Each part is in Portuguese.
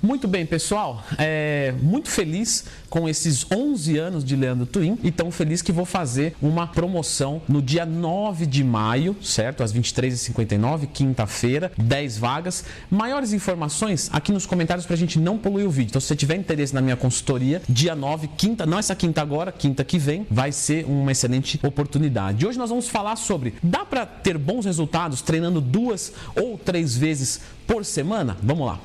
Muito bem, pessoal, muito feliz com esses 11 anos de Leandro Twin e tão feliz que vou fazer uma promoção no dia 9 de maio, certo? Às 23h59, quinta-feira, 10 vagas. Maiores informações aqui nos comentários pra gente não poluir o vídeo. Então, se você tiver interesse na minha consultoria, dia 9, quinta, não essa quinta agora, quinta que vem, vai ser uma excelente oportunidade. Hoje nós vamos falar sobre, dá pra ter bons resultados treinando 2 ou 3 vezes por semana? Vamos lá.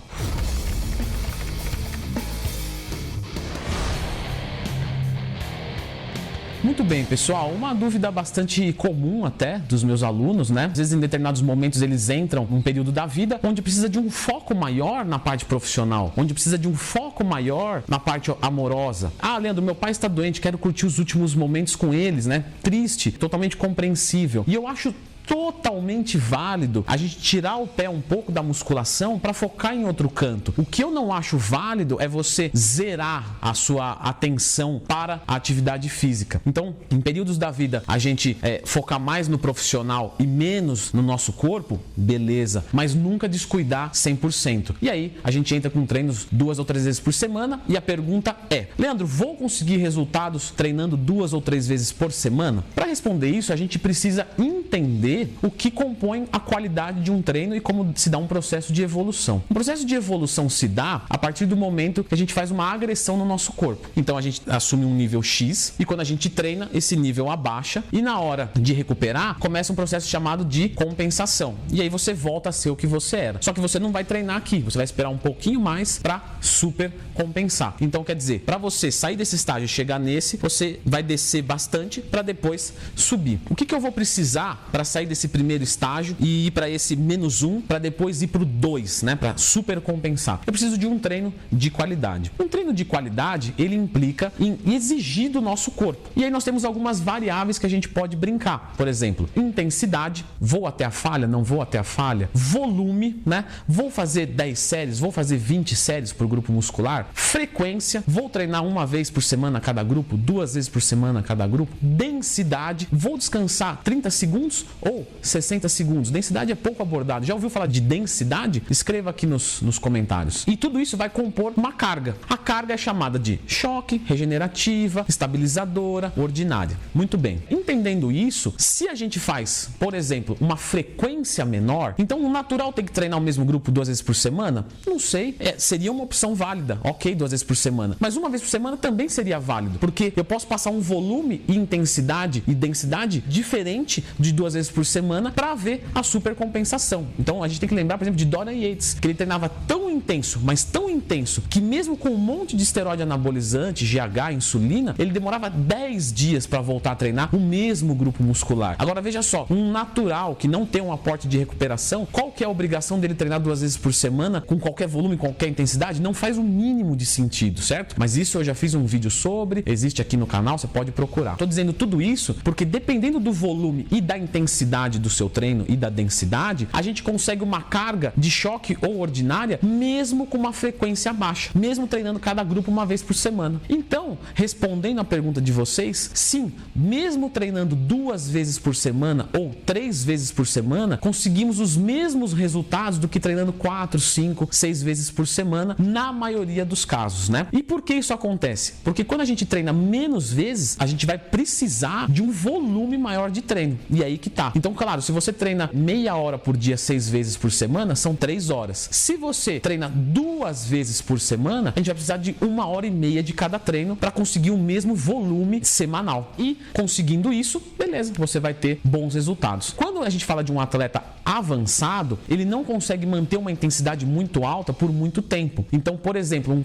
Muito bem, pessoal, uma dúvida bastante comum até dos meus alunos, né? Às vezes em determinados momentos eles entram num período da vida onde precisa de um foco maior na parte profissional, onde precisa de um foco maior na parte amorosa. Ah, Leandro, meu pai está doente, quero curtir os últimos momentos com eles, né? Triste, totalmente compreensível. E eu acho totalmente válido a gente tirar o pé um pouco da musculação para focar em outro canto. O que eu não acho válido é você zerar a sua atenção para a atividade física. Então, em períodos da vida, a gente focar mais no profissional e menos no nosso corpo, beleza, mas nunca descuidar 100%. E aí, a gente entra com treinos 2 ou 3 vezes por semana e a pergunta é: Leandro, vou conseguir resultados treinando 2 ou 3 vezes por semana? Para responder isso, a gente precisa entender o que compõe a qualidade de um treino e como se dá um processo de evolução. O processo de evolução se dá a partir do momento que a gente faz uma agressão no nosso corpo. Então a gente assume um nível X e quando a gente treina, esse nível abaixa e na hora de recuperar, começa um processo chamado de compensação. E aí você volta a ser o que você era. Só que você não vai treinar aqui, você vai esperar um pouquinho mais para super compensar. Então quer dizer, para você sair desse estágio e chegar nesse, você vai descer bastante para depois subir. O que eu vou precisar para sair desse primeiro estágio e ir para esse -1 para depois ir para o 2, né, para super compensar? Eu preciso de um treino de qualidade. Um treino de qualidade, ele implica em exigir do nosso corpo. E aí nós temos algumas variáveis que a gente pode brincar. Por exemplo, intensidade, vou até a falha, não vou até a falha. Volume, né? Vou fazer 10 séries, vou fazer 20 séries por grupo muscular. Frequência, vou treinar 1 vez por semana cada grupo, 2 vezes por semana cada grupo. Densidade, vou descansar 30 segundos ou 60 segundos. Densidade é pouco abordado. Já ouviu falar de densidade? Escreva aqui nos comentários. E tudo isso vai compor uma carga. A carga é chamada de choque, regenerativa, estabilizadora, ordinária. Muito bem. Entendendo isso, se a gente faz, por exemplo, uma frequência menor, então o natural tem que treinar o mesmo grupo 2 vezes por semana? Não sei. Seria uma opção válida. Ok, 2 vezes por semana. Mas 1 vez por semana também seria válido. Porque eu posso passar um volume e intensidade e densidade diferente de 2 vezes por semana para ver a supercompensação. Então a gente tem que lembrar, por exemplo, de Dorian Yates, que ele treinava tão intenso, mas tão intenso, que mesmo com um monte de esteroide anabolizante, GH, insulina, ele demorava 10 dias para voltar a treinar o mesmo grupo muscular. Agora veja só, um natural que não tem um aporte de recuperação, qual que é a obrigação dele treinar 2 vezes por semana com qualquer volume, qualquer intensidade? Não faz o mínimo de sentido, certo? Mas isso eu já fiz um vídeo sobre, existe aqui no canal, você pode procurar. Tô dizendo tudo isso porque dependendo do volume e da intensidade do seu treino e da densidade, a gente consegue uma carga de choque ou ordinária mesmo com uma frequência baixa, mesmo treinando cada grupo 1 vez por semana. Então, respondendo a pergunta de vocês, sim, mesmo treinando 2 vezes por semana ou 3 vezes por semana, conseguimos os mesmos resultados do que treinando 4, 5, 6 vezes por semana na maioria dos casos, né? E por que isso acontece? Porque quando a gente treina menos vezes, a gente vai precisar de um volume maior de treino. E aí que tá. Então, claro, se você treina meia hora por dia 6 vezes por semana, são 3 horas. Se você treina 2 vezes por semana, a gente vai precisar de 1h30 de cada treino para conseguir o mesmo volume semanal. E conseguindo isso, beleza, você vai ter bons resultados. Quando a gente fala de um atleta avançado, ele não consegue manter uma intensidade muito alta por muito tempo. Então, por exemplo,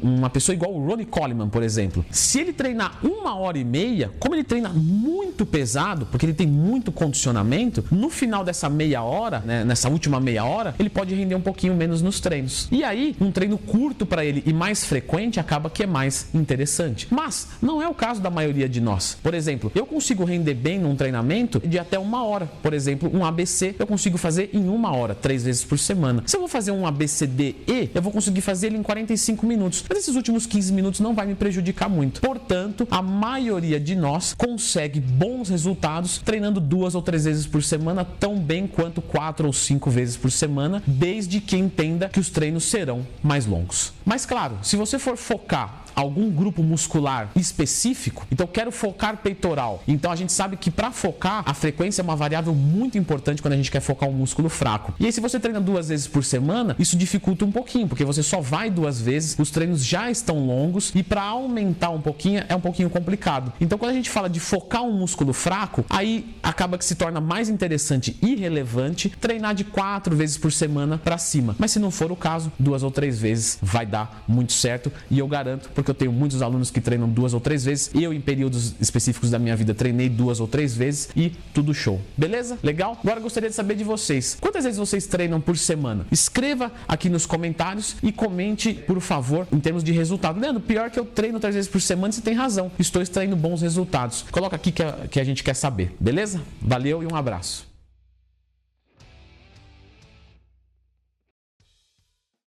uma pessoa igual o Ronnie Coleman, por exemplo, se ele treinar 1h30, como ele treina muito pesado, porque ele tem muito condicionamento, no final dessa meia hora, né, nessa última meia hora, ele pode render um pouquinho menos nos treinos. E aí, um treino curto para ele e mais frequente acaba que é mais interessante. Mas não é o caso da maioria de nós. Por exemplo, eu consigo render bem num treinamento de até 1 hora. Por exemplo, um ABC, eu eu consigo fazer em 1 hora, 3 vezes por semana. Se eu vou fazer um ABCDE, eu vou conseguir fazer ele em 45 minutos. Mas esses últimos 15 minutos não vai me prejudicar muito. Portanto, a maioria de nós consegue bons resultados treinando 2 ou 3 vezes por semana, tão bem quanto 4 ou 5 vezes por semana, desde que entenda que os treinos serão mais longos. Mas claro, se você for focar algum grupo muscular específico, então eu quero focar peitoral. Então a gente sabe que para focar, a frequência é uma variável muito importante quando a gente quer focar um músculo fraco. E aí se você treina 2 vezes por semana, isso dificulta um pouquinho, porque você só vai 2 vezes, os treinos já estão longos e para aumentar um pouquinho é um pouquinho complicado. Então quando a gente fala de focar um músculo fraco, aí acaba que se torna mais interessante e relevante treinar de 4 vezes por semana para cima. Mas se não for o caso, 2 ou 3 vezes vai dar muito certo e eu garanto, porque eu tenho muitos alunos que treinam 2 ou 3 vezes. Eu, em períodos específicos da minha vida, treinei 2 ou 3 vezes e tudo show. Beleza? Legal? Agora eu gostaria de saber de vocês. Quantas vezes vocês treinam por semana? Escreva aqui nos comentários e comente, por favor, em termos de resultado. Leandro, pior que eu treino 3 vezes por semana, você tem razão. Estou extraindo bons resultados. Coloca aqui que a gente quer saber. Beleza? Valeu e um abraço.